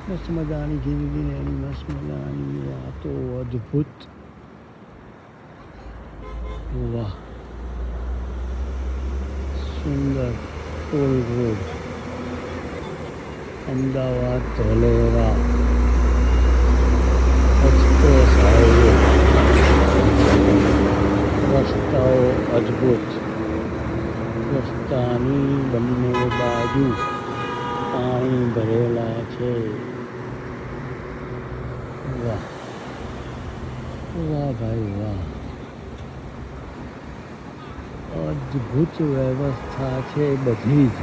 મસ્ત મજાની જિંદગીને એની મસ્ત મજાની વાતો અદ્ભુત. વાહ, સુંદર toll road Ahmedabad Dholera express highway. રસ્તાઓ અદ્ભુત. રસ્તાની બંને બાજુ પાણી ભરેલા છે. વાહ વાહ ભાઈ વાહ, અદ્ભુત વ્યવસ્થા છે બધી જ.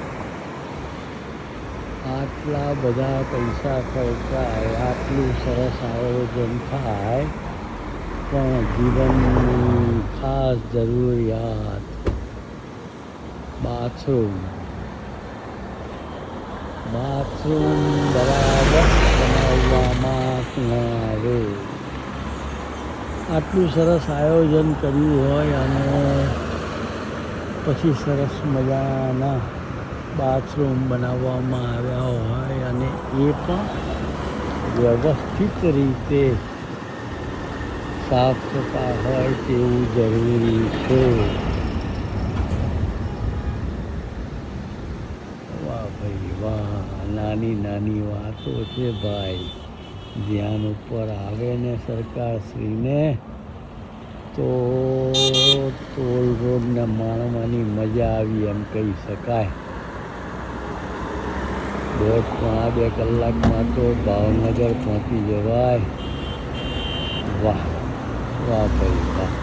આટલા બધા પૈસા ખર્ચાય, આટલું સરસ આયોજન થાય, પણ જીવનની ખાસ જરૂરિયાત બાથરૂમ બરાબર બનાવવામાં ન આવે. આટલું સરસ આયોજન કર્યું હોય અને પછી સરસ મજાના બાથરૂમ બનાવવામાં આવ્યા હોય અને એ પણ વ્યવસ્થિત રીતે સાફ સફાઈ હોય તેવું જરૂરી છે. વાહ ભાઈ વાહ, નાની નાની વાતો છે ભાઈ. ધ્યાન ઉપર આવે ને સરકારશ્રીને તો ટોલ રોડને માણવાની મજા આવી એમ કહી શકાય. 1.5-2 કલાકમાં તો ભાવનગર પહોંચી જવાય. વાહ વાહ ભાઈ વાહ,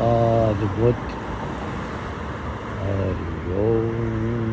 અદ્ભુત. હરિ ઓમ.